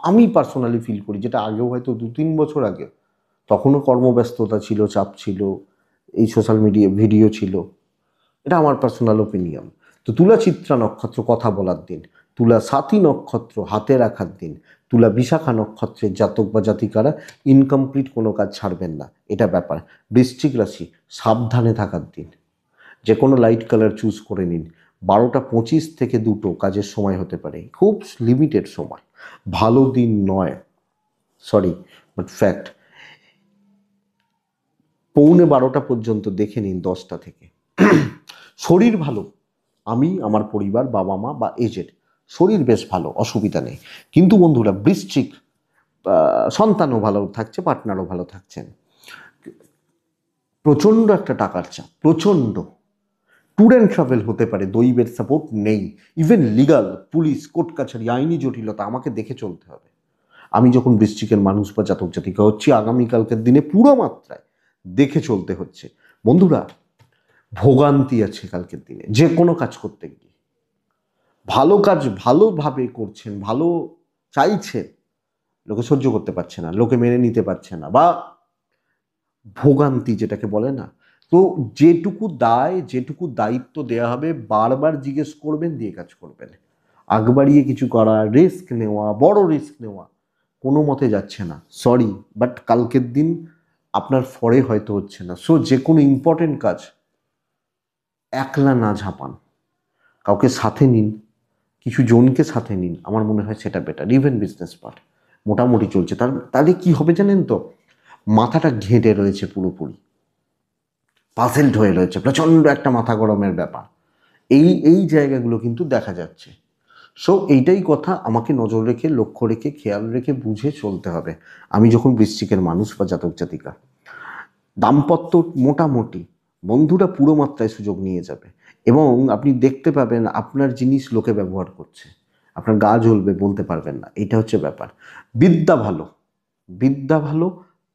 আমি পার্সোনালি ফিল করি, যেটা আগেও হয়তো 2-3 বছর আগে, তখনও কর্মব্যস্ততা ছিল, চাপ ছিল, এই সোশ্যাল মিডিয়া ভিডিও ছিল। এটা আমার পার্সোনাল ওপিনিয়ন। তো তুলা চিত্রা নক্ষত্র কথা বলার দিন, তুলা সাথী নক্ষত্র হাতে রাখার দিন, তুলা বিশাখা নক্ষত্রের জাতক বা জাতিকারা ইনকমপ্লিট কোনো কাজ ছাড়বেন না, এটা ব্যাপার। বৃশ্চিক রাশি সাবধানে থাকার দিন, যে কোনো লাইট কালার চুজ করে নিন। 12টা 25 থেকে 2টো কাজের সময় হতে পারে, খুব লিমিটেড সময়, ভালো দিন নয়, সরি বাট ফ্যাক্ট। 11:45 পর্যন্ত দেখে নিন, 10টা থেকে। শরীর ভালো, আমি, আমার পরিবার, বাবা মা বা এজেড, শরীর বেশ ভালো, অসুবিধা নেই। কিন্তু বন্ধুরা, বৃশ্চিক সন্তানও ভালো থাকছে, পার্টনারও ভালো থাকছেন, প্রচণ্ড একটা টাকার চাপ, প্রচণ্ড ট্যুর অ্যান্ড ট্রাভেল হতে পারে, দৈবের সাপোর্ট নেই, ইভেন লিগাল, পুলিশ, কোর্ট কাছারি, আইনি জটিলতা, আমাকে দেখে চলতে হবে। আমি যখন বৃশ্চিকের মানুষ বা জাতক জাতিকা হচ্ছি, আগামীকালকের দিনে পুরো মাত্রায় দেখে চলতে হচ্ছে। বন্ধুরা, ভোগান্তি আছে কালকের দিনে, যে কোনো কাজ করতে গিয়ে, ভালো কাজ ভালোভাবে করছেন, ভালো চাইছেন, লোকে সহ্য করতে পারছে না, লোকে মেনে নিতে পারছে না, বা ভোগান্তি যেটাকে বলে না। তো যেটুকু দায়, যেটুকু দায়িত্ব দেয়া হবে, বারবার জিজ্ঞেস করবেন, দিয়ে কাজ করবেন। আগ বাড়িয়ে কিছু করা, রিস্ক নেওয়া, বড় রিস্ক নেওয়া কোনো মতে যাচ্ছে না, সরি, বাট কালকের দিন আপনার ফরে হয়তো হচ্ছে না। সো যে কোনো ইম্পর্টেন্ট কাজ একলা না ঝাঁপান, কাউকে সাথে নিন, কিছু জনকে সাথে নিন, আমার মনে হয় সেটা বেটার। ইভেন বিজনেস পার্ট মোটামুটি চলছে, তাহলে কি হবে জানেন তো, মাথাটা ঘেঁটে রয়েছে পুরোপুরি, পাজেলড হয়ে রয়েছে, প্রচণ্ড একটা মাথা গরমের ব্যাপার, এই জায়গাগুলো কিন্তু দেখা যাচ্ছে। সো এইটাই কথা, আমাকে নজর রেখে, লক্ষ্য রেখে, খেয়াল রেখে, বুঝে চলতে হবে। আমি যখন বৃশ্চিকের মানুষ বা জাতক জাতিকা, দাম্পত্য মোটামুটি, বন্ধুরা পুরো মাত্রায় সুযোগ নিয়ে যাবে, এবং আপনি দেখতে পাবেন আপনার জিনিস লোকে ব্যবহার করছে, আপনার গা জ্বলবে, বলতে পারবেন না, এটা হচ্ছে ব্যাপার। বিদ্যা ভালো, বিদ্যা ভালো,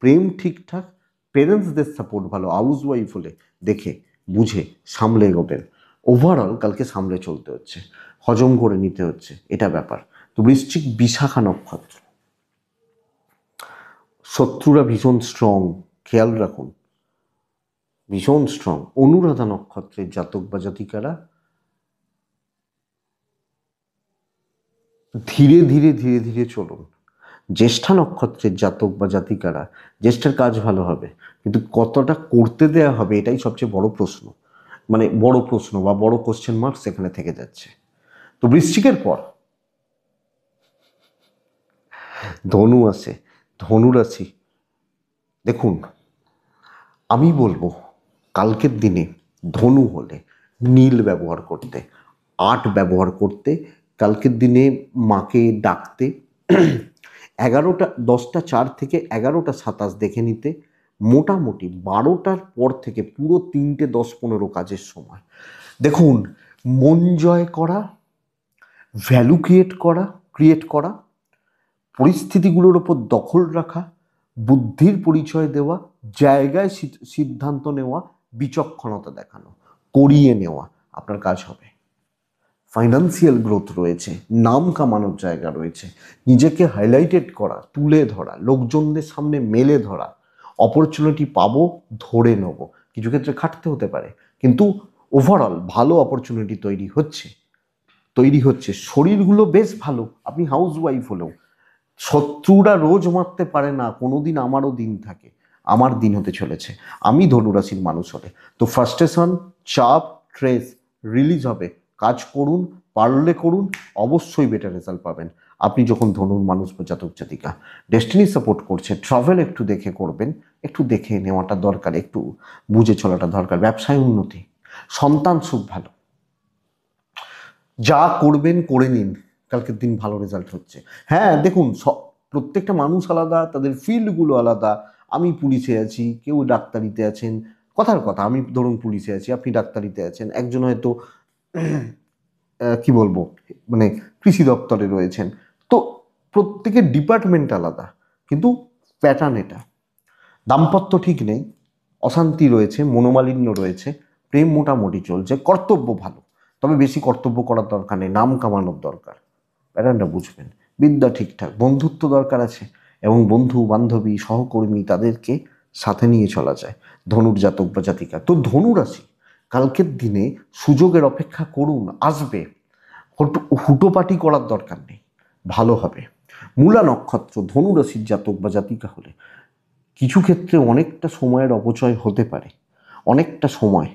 প্রেম ঠিকঠাক, পেরেন্টসদের সাপোর্ট ভালো, হাউস ওয়াইফ হলে দেখে বুঝে সামলে এগোবেন। ওভারঅল কালকে সামলে চলতে হচ্ছে, হজম করে নিতে হচ্ছে, এটা ব্যাপার। তো বৃশ্চিক বিশাখা নক্ষত্র, শত্রুরা ভীষণ স্ট্রং, খেয়াল রাখুন, ভীষণ স্ট্রং। অনুরাধা নক্ষত্রের জাতক বা জাতিকারা ধীরে ধীরে ধীরে ধীরে চলুন। জ্যেষ্ঠা নক্ষত্রের জাতক বা জাতিকারা, জ্যেষ্ঠার কাজ ভালো হবে, কিন্তু কতটা করতে দেয়া হবে এটাই সবচেয়ে বড় প্রশ্ন, মানে বড় প্রশ্ন বা বড় কোশ্চেন মার্ক সেখানে থেকে যাচ্ছে। তো বৃশ্চিকের পর ধনু আসে, ধনু রাশি। দেখুন, আমি বলবো কালকের দিনে ধনু হলে নীল ব্যবহার করতে, আর্ট ব্যবহার করতে, কালকের দিনে মাকে ডাকতে, 10টা 4 থেকে 11টা 27 দেখে নিতে, মোটামুটি 12টার পর থেকে পুরো 3টে 10 15 কাজের সময়। দেখুন, মন জয় করা, ভ্যালু ক্রিয়েট করা, পরিস্থিতিগুলোর ওপর দখল রাখা, বুদ্ধির পরিচয় দেওয়া, জায়গায় সিদ্ধান্ত নেওয়া, বিচক্ষণতা দেখানো, করিয়ে নেওয়া, আপনার কাজ হবে। ফাইন্যান্সিয়াল গ্রোথ রয়েছে, নাম কামানোর জায়গা রয়েছে, নিজেকে হাইলাইটেড করা, তুলে ধরা, লোকজনদের সামনে মেলে ধরা, অপরচুনিটি পাবো, ধরে নেবো। কিছু ক্ষেত্রে খাটতে হতে পারে, কিন্তু ওভারঅল ভালো অপরচুনিটি তৈরি হচ্ছে। শরীরগুলো বেশ ভালো। আপনি হাউস ওয়াইফ হলেও শত্রুরা রোজ মারতে পারে না, কোনোদিন আমারও দিন থাকে, আমার দিন হতে চলেছে আমি ধনুরাশির মানুষ হলে। তো ফ্রাস্ট্রেশন, চাপ, স্ট্রেস রিলিজ হবে। কাজ করুন, পারলে করুন, অবশ্যই বেটার রেজাল্ট পাবেন। আপনি যখন ধনুর মানুষ বা জাতক জাতিকা, ডেস্টিনি সাপোর্ট করছে, ট্রাভেল একটু দেখে করবেন, একটু দেখে নেওয়াটা দরকার, একটু বুঝে চলাটা দরকার। ব্যবসায় উন্নতি, সন্তান সুখ ভালো, যা করবেন করে নিন, কালকের দিন ভালো রেজাল্ট হচ্ছে। হ্যাঁ দেখুন, প্রত্যেকটা মানুষ আলাদা, তাদের ফিল্ডগুলো আলাদা। আমি পুলিশে আছি, কেউ ডাক্তারিতে আছেন, কথার কথা, আমি ধরুন পুলিশে আছি, আপনি ডাক্তারিতে আছেন, একজন হয়তো কি বলবো, মানে কৃষি দপ্তরে রয়েছেন। তো প্রত্যেকের ডিপার্টমেন্ট আলাদা, কিন্তু প্যাটার্ন এটা। দাম্পত্য ঠিক নেই, অশান্তি রয়েছে, মনোমালিন্য রয়েছে, প্রেম মোটামুটি চলছে, কর্তব্য ভালো, তবে বেশি কর্তব্য করার দরকার নেই, নাম কামানোর দরকার। প্যাটার্নটা বুঝবেন। বিদ্যা ঠিকঠাক, বন্ধুত্ব দরকার আছে, এবং বন্ধু বান্ধবী সহকর্মী তাদেরকে সাথে নিয়ে চলা যায় ধনুর জাতক বা জাতিকা। তো ধনু রাশি, কালকের দিনে সুযোগের অপেক্ষা করুন, আসবে। হুটোপাটি করার দরকার নেই, ভালো হবে। মূলা নক্ষত্র ধনু রাশির জাতক বা জাতিকা হলে কিছু ক্ষেত্রে অনেকটা সময়ের অপচয় হতে পারে, অনেকটা সময়,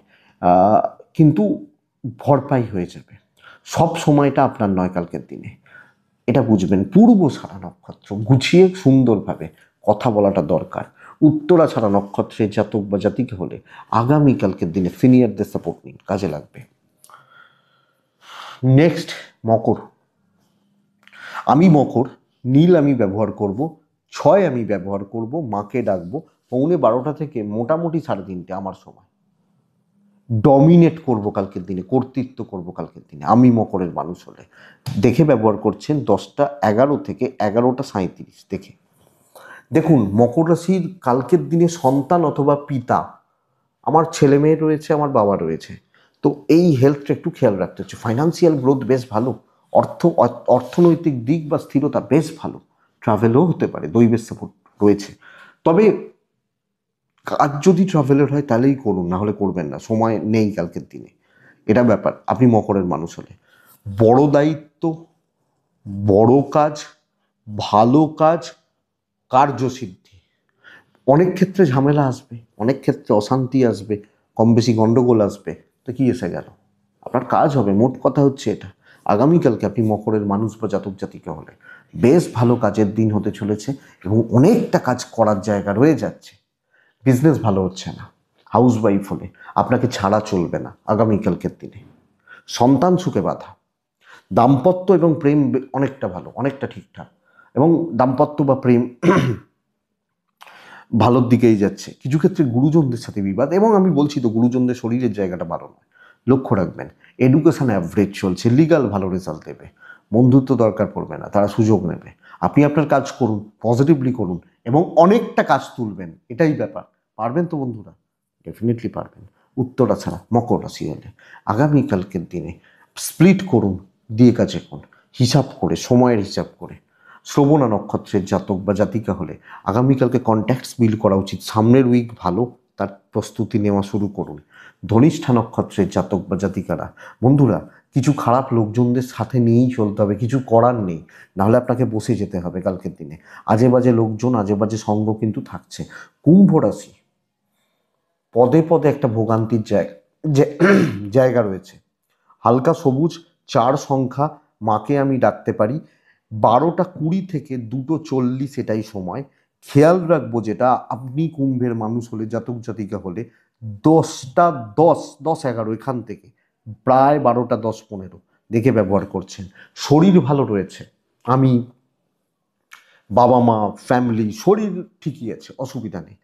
কিন্তু ভরপাই হয়ে যাবে। সব সময়টা আপনার নয় কালকের দিনে, এটা বুঝবেন। পূর্বষাঢ়া নক্ষত্র গুছিয়ে সুন্দরভাবে কথা বলাটা দরকার। উত্তরাছাড়া নক্ষত্রের জাতক বা জাতিকা হলে আগামীকালকের দিনে সিনিয়রদের সাপোর্ট নিন, কাজে লাগবে। নেক্সট মকর। আমি মকর, নীল আমি ব্যবহার করব, 6 আমি ব্যবহার করব, মাকে ডাকবো। 11:45 থেকে মোটামুটি 3:30 আমার সময়। ডমিনেট করব কালকের দিনে, কর্তৃত্ব করব কালকের দিনে, আমি মকরের মানুষ হলে। দেখে ব্যবহার করছেন 10টা 11 থেকে 11টা 37 দেখে। দেখুন, মকর রাশির কালকের দিনে সন্তান অথবা পিতা, আমার ছেলে মেয়ে রয়েছে, আমার বাবা রয়েছে, তো এই হেলথটা একটু খেয়াল রাখতে হচ্ছে। ফাইন্যান্সিয়াল গ্রোথ বেশ ভালো, অর্থনৈতিক দিক বা স্থিরতা বেশ ভালো, ট্রাভেলও হতে পারে, দৈবের সাপোর্ট রয়েছে। তবে কাজ যদি ট্রাভেলের হয় তাহলেই করুন, না হলে করবেন না, সময় নেই কালকের দিনে, এটা ব্যাপার। আপনি মকরের মানুষ হলে বড় দায়িত্ব, বড় কাজ, ভালো কাজ, কার্যসিদ্ধি, অনেক ক্ষেত্রে ঝামেলা আসবে, অনেক ক্ষেত্রে অশান্তি আসবে, কম বেশি গন্ডগোল আসবে, তো কি এসে গেল, আপনার কাজ হবে। মোট কথা হচ্ছে এটা। আগামীকালকে আপনি মকরের মানুষ বা জাতক জাতিকা হলে বেশ ভালো কাজের দিন হতে চলেছে, এবং অনেকটা কাজ করার জায়গা রয়ে যাচ্ছে। বিজনেস ভালো হচ্ছে না, হাউস ওয়াইফ হলে আপনাকে ছাড়া চলবে না আগামীকালকের দিনে। সন্তান সুখে বাধা, দাম্পত্য এবং প্রেম অনেকটা ভালো, অনেকটা ঠিকঠাক, এবং দাম্পত্য বা প্রেম ভালোর দিকেই যাচ্ছে। কিছু ক্ষেত্রে গুরুজনদের সাথে বিবাদ, এবং আমি বলছি তো গুরুজনদের শরীরের জায়গাটা ভালো নয়, লক্ষ্য রাখবেন। এডুকেশন অ্যাভারেজ চলছে, লিগাল ভালো রেজাল্ট দেবে, বন্ধুত্ব দরকার পড়বে না, তারা সুযোগ নেবে। আপনি আপনার কাজ করুন, পজিটিভলি করুন, এবং অনেকটা কাজ তুলবেন, এটাই ব্যাপার। পারবেন তো বন্ধুরা? ডেফিনেটলি পারবেন। উত্তরা ছাড়া মকর রাশি হলে আগামীকালকের দিনে স্প্লিট করুন, দিয়ে কাজে করুন, হিসাব করে, সময়ের হিসাব করে। শ্রবণা নক্ষত্রের জাতক বা জাতিকা হলে আগামীকালকে কন্ট্যাক্টস বিল্ড করা উচিত, সামনের উইক ভালো, তার প্রস্তুতি নেওয়া শুরু করুন। ধনিষ্ঠা নক্ষত্রের জাতক বা জাতিকারা, বন্ধুরা, কিছু খারাপ লোকজনদের সাথে নিয়েই চলতে হবে, কিছু করার নেই, নাহলে আপনাকে বসে যেতে হবে কালকের দিনে। আজে বাজে লোকজন, আজে বাজে সঙ্গ কিন্তু থাকছে। কুম্ভ রাশি, পদে পদে একটা ভোগান্তির জায়গা রয়েছে। হালকা সবুজ 4 সংখ্যা, মাকে আমি ডাকতে পারি। 12টা 20 থেকে 2টো 40 এটাই সময়। খেয়াল রাখবো যেটা, আপনি কুম্ভের মানুষ হলে, জাতক জাতিকা হলে 10টা 10 10 11 এখান থেকে প্রায় 12টা 10 15 দেখে ব্যবহার করছেন। শরীর ভালো রয়েছে, আমি, বাবা মা, ফ্যামিলি, শরীর ঠিকই আছে, অসুবিধা নেই।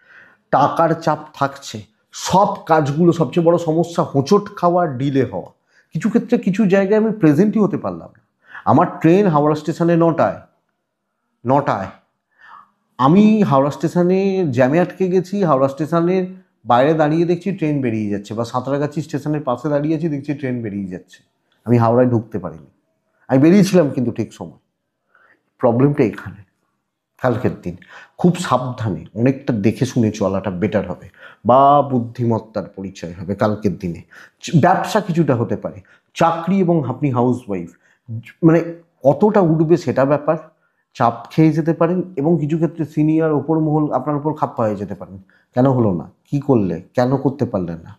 টাকার চাপ থাকছে, সব কাজগুলো, সবচেয়ে বড় সমস্যা হোঁচট খাওয়া, ডিলে হওয়া। কিছু ক্ষেত্রে কিছু জায়গায় আমি প্রেজেন্টই হতে পারলাম না। আমার ট্রেন হাওড়া স্টেশনে 9টায়, আমি হাওড়া স্টেশনে জ্যামে আটকে গেছি, হাওড়া স্টেশনের বাইরে দাঁড়িয়ে দেখছি ট্রেন বেরিয়ে যাচ্ছে, বা সাঁতরাগাছি স্টেশনের পাশে দাঁড়িয়েছি, দেখছি ট্রেন বেরিয়ে যাচ্ছে, আমি হাওড়ায় ঢুকতে পারিনি। আমি বেরিয়েছিলাম কিন্তু ঠিক সময়। প্রবলেমটা এখানে। কালকের দিন খুব সাবধানে, অনেকটা দেখে শুনে চলাটা বেটার হবে, বা বুদ্ধিমত্তার পরিচয় হবে কালকের দিনে। ব্যবসা কিছুটা হতে পারে, চাকরি এবং আপনি হাউস ওয়াইফ, মানে কতটা উঠবে সেটা ব্যাপার, চাপ খেয়ে যেতে পারেন, এবং কিছু ক্ষেত্রে সিনিয়র ওপর মহল আপনার উপর খাপ্পা হয়ে যেতে পারেন, কেন হলো না, কি করলে, কেন করতে পারলেন না,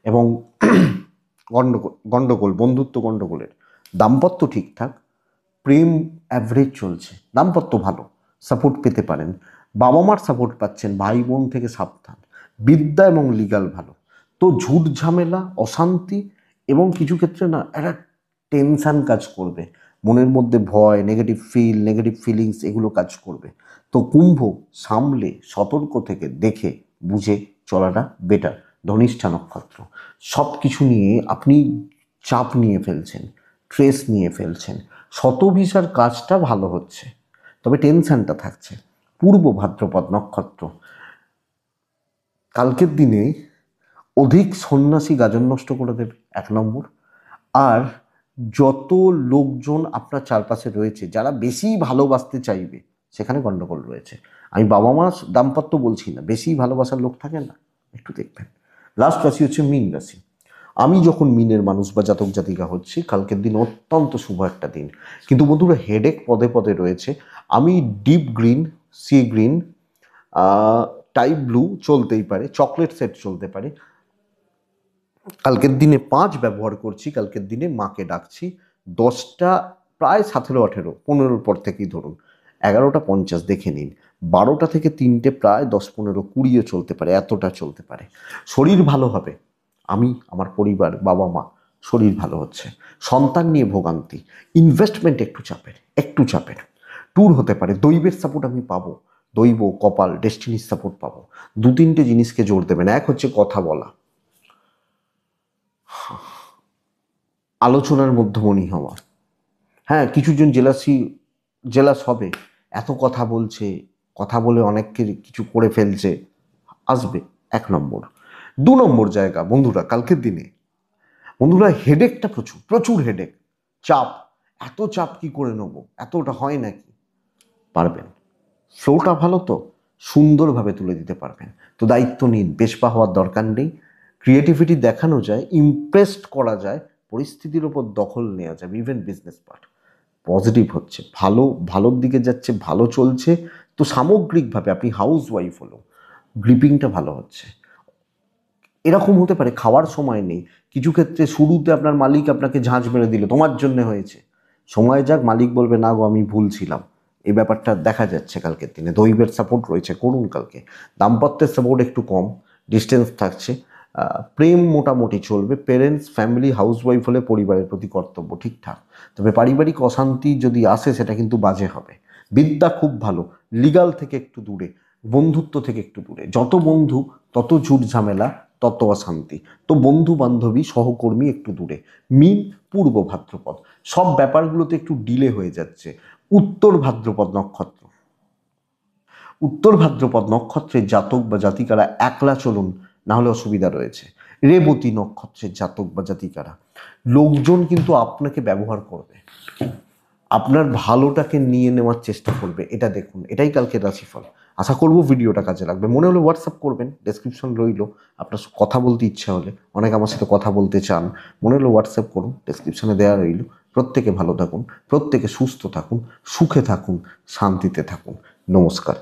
এবং গণ্ডগোল, বন্ধুত্ব গণ্ডগোলের। দাম্পত্য ঠিকঠাক, প্রেম অ্যাভারেজ চলছে, দাম্পত্য ভালো, সাপোর্ট পেতে পারেন, বাবা মার সাপোর্ট পাচ্ছেন, ভাই বোন থেকে সাবধান। বিদ্যা এবং লিগাল ভালো। তো ঝুট ঝামেলা, অশান্তি, এবং কিছু ক্ষেত্রে না একটা টেনশান কাজ করবে, মনের মধ্যে ভয়, নেগেটিভ ফিলিংস, এগুলো কাজ করবে। তো কুম্ভ সামলে, সতর্ক থেকে দেখে বুঝে চলাটা বেটার। ধনিষ্ঠা নক্ষত্র, সব কিছু নিয়ে আপনি চাপ নিয়ে ফেলছেন, স্ট্রেস নিয়ে ফেলছেন, শতভিসার কাজটা ভালো হচ্ছে, তবে টেনশনটা থাকছে। পূর্ব ভাদ্রপদ নক্ষত্র, কালকের দিনে অধিক সন্ন্যাসী গাজন নষ্ট করে দেবে, 1 নম্বর। আর যত লোকজন আপনার চারপাশে রয়েছে যারা বেশি ভালোবাসতে চাইবে, সেখানে গণ্ডগোল রয়েছে। আমি বাবা মা দাম্পত্য বলছি না, বেশি ভালোবাসার লোক থাকে না, একটু দেখবেন। লাস্ট রাশি হচ্ছে মীন রাশি। আমি যখন মিনের মানুষ বা জাতক জাতিকা হচ্ছি, কালকের দিন অত্যন্ত শুভ একটা দিন, কিন্তু বন্ধুরা হেডেক পদে পদে রয়েছে। আমি deep green, sea green, type blue চলতেই পারে, চকলেট সেট চলতে পারে, কালকের দিনে 5 ব্যবহার করছি, কালকের দিনে মাকে ডাকছি। 10টা প্রায় 17-18-15 পর থেকেই ধরুন, 11টা 50 দেখে নিন, 12টা থেকে 3টে প্রায় 10-15-20ও চলতে পারে, এতটা চলতে পারে। শরীর ভালো হবে, আমি, আমার পরিবার, বাবা মা, শরীর ভালো হচ্ছে। সন্তান নিয়ে ভোগান্তি, ইনভেস্টমেন্ট একটু চাপের, ট্যুর হতে পারে, দৈবের সাপোর্ট আমি পাবো, দৈব, কপাল, ডেস্টিনির সাপোর্ট পাবো। 2-3টে জিনিসকে জোর দেবেন। এক হচ্ছে কথা বলা, আলোচনার মধ্যমণি হওয়া। হ্যাঁ, কিছুজন জেলাস হবে, এত কথা বলছে, কথা বলে অনেককে কিছু করে ফেলছে, আসবে। 1 নম্বর। 2 নম্বর জায়গা বন্ধুরা, কালকের দিনে বন্ধুরা হেডেকটা প্রচুর প্রচুর হেডেক, চাপ। এত চাপ কি করে নেবো, এতটা হয় নাকি, পারবেন। ফ্লোটা ভালো, তো সুন্দরভাবে তুলে দিতে পারবেন। তো দায়িত্ব নিন, বেশপা হওয়ার দরকার নেই। ক্রিয়েটিভিটি দেখানো যায়, ইমপ্রেসড করা যায়, পরিস্থিতির ওপর দখল নেওয়া যায়, ইভেন বিজনেস পার্ট পজিটিভ হচ্ছে, ভালোর দিকে যাচ্ছে, ভালো চলছে। তো সামগ্রিকভাবে আপনি হাউস ওয়াইফ হলো, গ্রিপিংটা ভালো হচ্ছে। এরকম হতে পারে খাওয়ার সময় নেই, কিছু ক্ষেত্রে শুরুতে আপনার মালিক আপনাকে ঝাঁঝ মেরে দিল, তোমার জন্য হয়েছে, সময় যাক, মালিক বলবে না গো আমি ভুল ছিলাম। এই ব্যাপারটা দেখা যাচ্ছে কালকের দিনে। দৈবের সাপোর্ট রয়েছে, করুন কালকে। দাম্পত্যের সাপোর্ট একটু কম, ডিস্টেন্স থাকছে। প্রেম মোটামুটি চলবে। পেরেন্টস, ফ্যামিলি, হাউসওয়াইফ হলে পরিবারের প্রতি কর্তব্য ঠিকঠাক, তবে পারিবারিক অশান্তি যদি আসে সেটা কিন্তু বাজে হবে। বিদ্যা খুব ভালো, লিগাল থেকে একটু দূরে, বন্ধুত্ব থেকে একটু দূরে। যত বন্ধু তত ঝুট ঝামেলা, তত অশান্তি। তো বন্ধু বান্ধবী, সহকর্মী একটু দূরে। মিন পূর্ব ভাদ্রপদ, সব ব্যাপারগুলোতে একটু ডিলে হয়ে যাচ্ছে। উত্তর ভাদ্রপদ নক্ষত্র, উত্তর ভাদ্রপদ নক্ষত্রের জাতক বা জাতিকারা একলা চলুন, না হলে অসুবিধা রয়েছে। রেবতী নক্ষত্রের জাতক বা জাতিকারা, লোকজন কিন্তু আপনাকে ব্যবহার করবে, আপনার ভালোটাকে নিয়ে নেওয়ার চেষ্টা করবে, এটা দেখুন। এটাই কালকের রাশিফল। আশা করব ভিডিওটা কাজে লাগবে। মনে হলে হোয়াটসঅ্যাপ করবেন, ডেসক্রিপশন রইল। আপনার কথা বলতে ইচ্ছা হলে, অনেকে আমার সাথে কথা বলতে চান, মনে হলে হোয়াটসঅ্যাপ করুন, ডেসক্রিপশনে দেওয়া রইল। প্রত্যেকে ভালো থাকুন, প্রত্যেকে সুস্থ থাকুন, সুখে থাকুন, শান্তিতে থাকুন। নমস্কার।